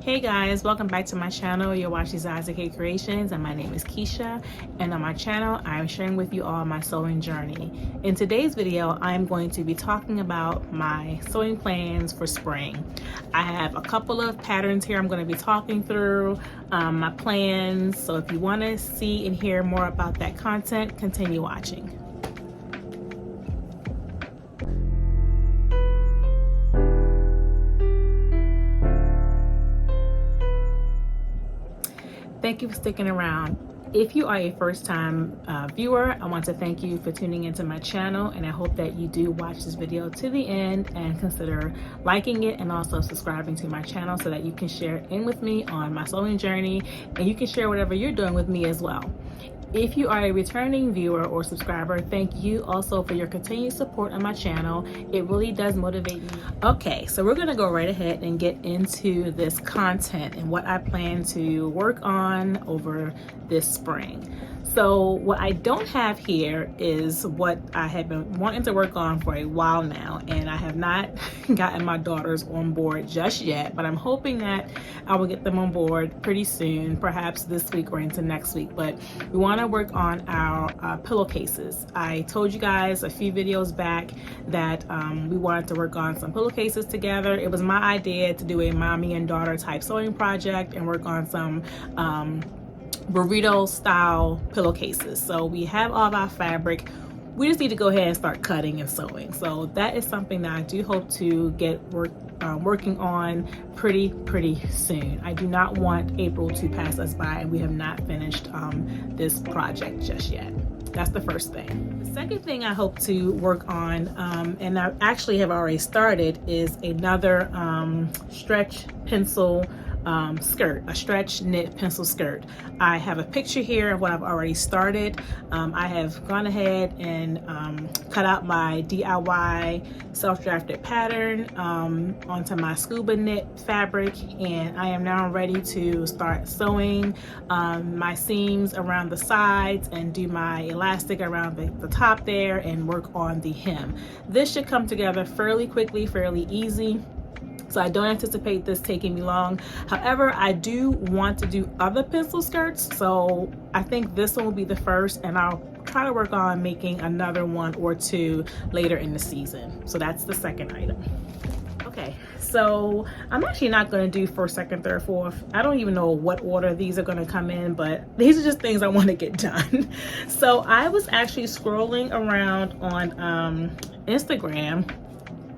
Hey guys, welcome back to my channel. You're watching Isaac K Creations and my name is Keisha, and on my channel I'm sharing with you all my sewing journey. In today's video I'm going to be talking about my sewing plans for spring. I have a couple of patterns here I'm going to be talking through, my plans, so if you want to see and hear more about that content, continue watching. Thank you for sticking around. If you are a first-time viewer, I want to thank you for tuning into my channel, and I hope that you do watch this video to the end and consider liking it and also subscribing to my channel so that you can share in with me on my sewing journey, and you can share whatever you're doing with me as well. If you are a returning viewer or subscriber, thank you also for your continued support on my channel. It really does motivate me. Okay, so we're gonna go right ahead and get into this content and what I plan to work on over this spring. So what I don't have here is what I have been wanting to work on for a while now, and I have not gotten my daughters on board just yet, but I'm hoping that I will get them on board pretty soon, perhaps this week or into next week. But we want to work on our pillowcases. I told you guys a few videos back that we wanted to work on some pillowcases together. It was my idea to do a mommy and daughter type sewing project and work on some burrito style pillowcases. So we have all of our fabric. We just need to go ahead and start cutting and sewing. So that is something that I do hope to get working on pretty soon. I do not want April to pass us by and we have not finished this project just yet. That's the first thing. The second thing I hope to work on, and I actually have already started, is another stretch pencil skirt, a stretch knit pencil skirt. I have a picture here of what I've already started. I have gone ahead and cut out my DIY self-drafted pattern onto my scuba knit fabric, and I am now ready to start sewing my seams around the sides and do my elastic around the top there and work on the hem. This should come together fairly quickly, fairly easy. So I don't anticipate this taking me long. However, I do want to do other pencil skirts. So I think this one will be the first, and I'll try to work on making another one or two later in the season. So that's the second item. Okay, so I'm actually not going to do first, second, third, fourth. I don't even know what order these are going to come in, but these are just things I want to get done. So I was actually scrolling around on Instagram,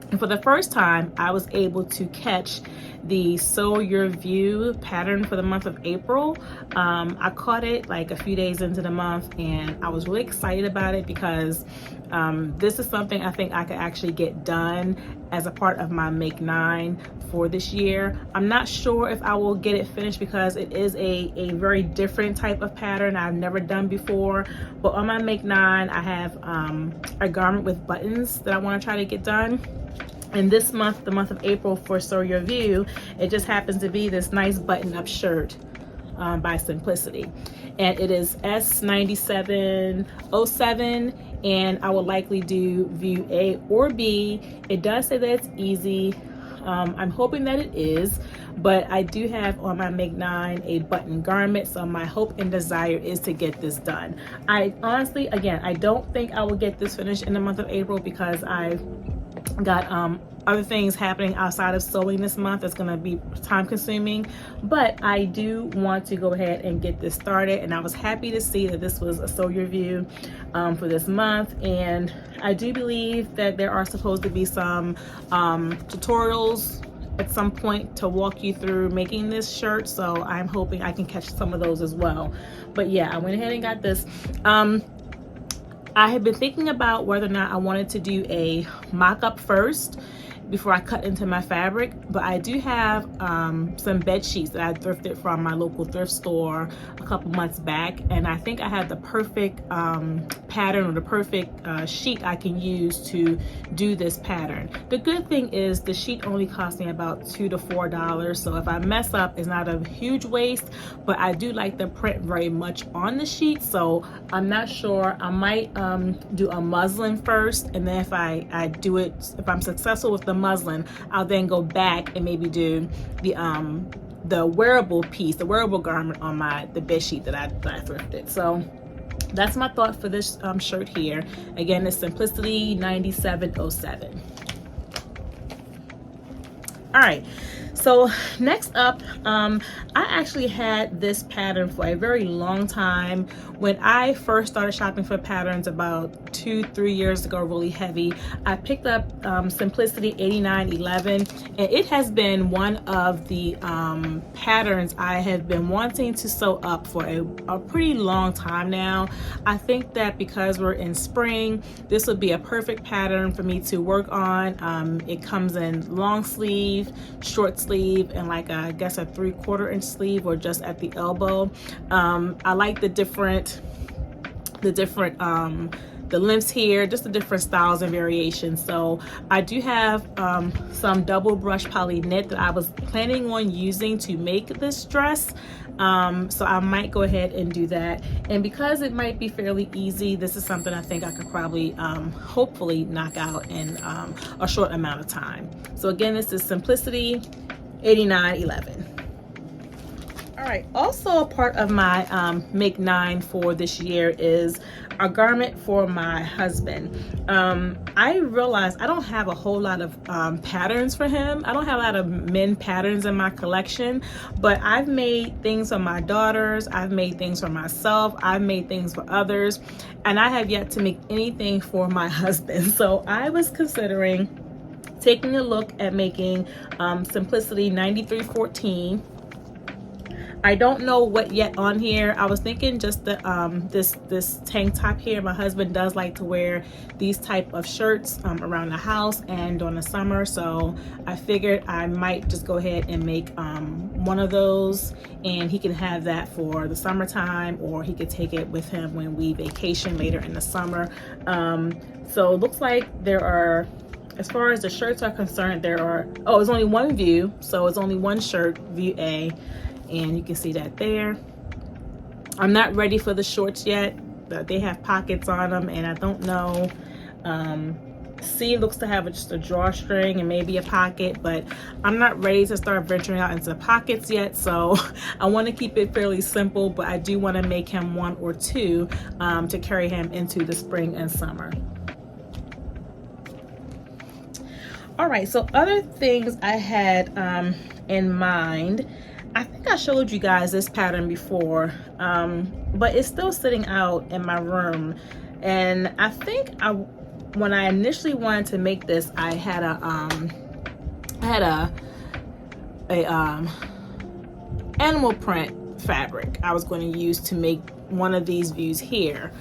and for the first time, I was able to catch the Sew Your View pattern for the month of April. I caught it like a few days into the month, and I was really excited about it because this is something I think I could actually get done as a part of my Make 9 for this year. I'm not sure if I will get it finished because it is a very different type of pattern I've never done before. But on my Make 9, I have a garment with buttons that I want to try to get done. And this month, the month of April, for Sew Your View, it just happens to be this nice button-up shirt by Simplicity. And it is S9707, and I will likely do view A or B. It does say that it's easy. I'm hoping that it is, but I do have on my Make 9 a button garment, so my hope and desire is to get this done. I honestly, again, I don't think I will get this finished in the month of April because I've got other things happening outside of sewing this month. It's gonna be time consuming, but I do want to go ahead and get this started, and I was happy to see that this was a Sew Your View for this month. And I do believe that there are supposed to be some tutorials at some point to walk you through making this shirt, so I'm hoping I can catch some of those as well. But yeah, I went ahead and got this. I had been thinking about whether or not I wanted to do a mock-up first before I cut into my fabric, but I do have some bed sheets that I thrifted from my local thrift store a couple months back, and I think I have the perfect pattern or the perfect sheet I can use to do this pattern. The good thing is the sheet only cost me about $2 to $4, so if I mess up, it's not a huge waste, but I do like the print very much on the sheet, so I'm not sure. I might do a muslin first, and then if I do it, if I'm successful with the muslin, I'll then go back and maybe do the the wearable piece, the wearable garment on the bed sheet that I thrifted. So that's my thought for this shirt here. Again, it's Simplicity 9707. All right, so next up, I actually had this pattern for a very long time. When I first started shopping for patterns about 2-3 years ago, really heavy, I picked up Simplicity 8911, and it has been one of the patterns I have been wanting to sew up for a pretty long time now. I think that because we're in spring, this would be a perfect pattern for me to work on. It comes in long sleeve, short sleeve, and like I guess a 3/4 inch sleeve, or just at the elbow. I like the different the lengths here, just the different styles and variations. So I do have some double brush poly knit that I was planning on using to make this dress. So I might go ahead and do that. And because it might be fairly easy, this is something I think I could probably hopefully knock out in a short amount of time. So again, this is Simplicity 8911. All right, also a part of my Make 9 for this year is a garment for my husband. I realized I don't have a whole lot of patterns for him. I don't have a lot of men patterns in my collection, but I've made things for my daughters, I've made things for myself, I've made things for others, and I have yet to make anything for my husband. So I was considering taking a look at making Simplicity 9314. I don't know what yet on here. I was thinking just the this tank top here. My husband does like to wear these type of shirts around the house and during the summer, so I figured I might just go ahead and make one of those, and he can have that for the summertime, or he could take it with him when we vacation later in the summer. So it looks like there are, as far as the shirts are concerned, there are, oh, it's only one view, so it's only one shirt, view A. And you can see that there. I'm not ready for the shorts yet. They have pockets on them, and I don't know. C looks to have just a drawstring and maybe a pocket, but I'm not ready to start venturing out into pockets yet. So I want to keep it fairly simple, but I do want to make him one or two to carry him into the spring and summer. All right, so other things I had in mind. I think I showed you guys this pattern before, but it's still sitting out in my room. And I think when I initially wanted to make this, I had a animal print fabric I was going to use to make one of these views here.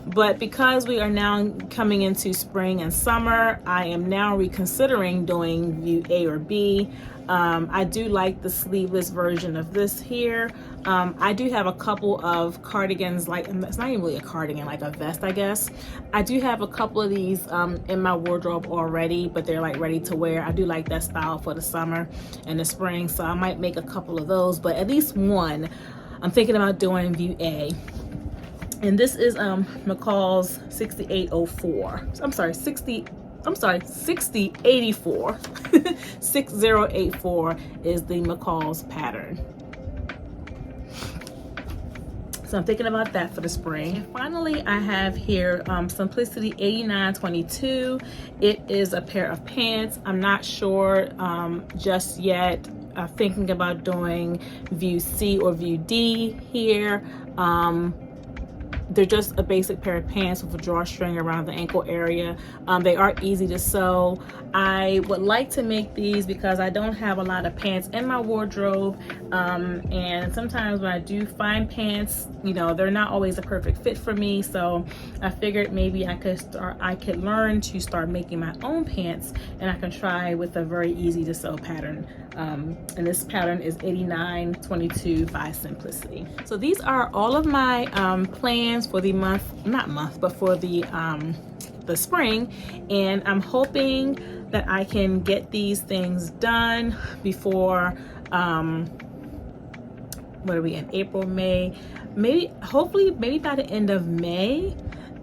But because we are now coming into spring and summer, I am now reconsidering doing view A or B. I do like the sleeveless version of this here. I do have a couple of cardigans, like, it's not even really a cardigan, like a vest, I guess. I do have a couple of these in my wardrobe already, but they're like ready to wear. I do like that style for the summer and the spring, so I might make a couple of those, but at least one I'm thinking about doing view A. And this is McCall's 6804. I'm sorry, 6084. 6084 is the McCall's pattern. So I'm thinking about that for the spring. And finally, I have here Simplicity 8922. It is a pair of pants. I'm not sure just yet. Thinking about doing view C or view D here. They're just a basic pair of pants with a drawstring around the ankle area. They are easy to sew. I would like to make these because I don't have a lot of pants in my wardrobe, and sometimes when I do find pants, you know, they're not always a perfect fit for me. So I figured maybe I could learn to start making my own pants, and I can try with a very easy to sew pattern. And this pattern is 8922 by Simplicity. So these are all of my plans for the for the spring, and I'm hoping that I can get these things done before what are we in, April, May, hopefully by the end of May.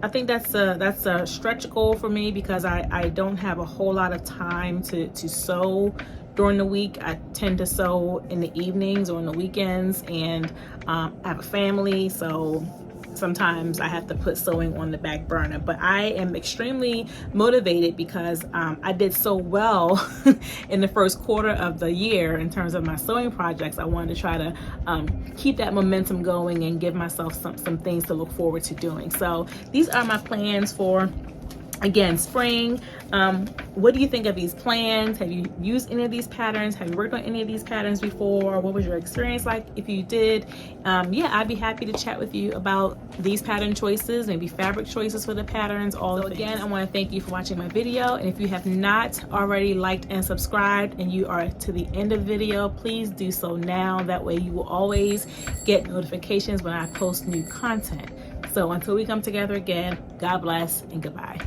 I think that's a stretch goal for me because I don't have a whole lot of time to sew during the week. I tend to sew in the evenings or on the weekends, and I have a family, so sometimes I have to put sewing on the back burner. But I am extremely motivated because I did so well in the first quarter of the year in terms of my sewing projects. I wanted to try to keep that momentum going and give myself some things to look forward to doing. So these are my plans for, again, spring. What do you think of these plans? Have you used any of these patterns? Have you worked on any of these patterns before? What was your experience like if you did? Yeah, I'd be happy to chat with you about these pattern choices, maybe fabric choices for the patterns, all of again, I want to thank you for watching my video. And if you have not already liked and subscribed and you are to the end of the video, please do so now. That way you will always get notifications when I post new content. So until we come together again, God bless and goodbye.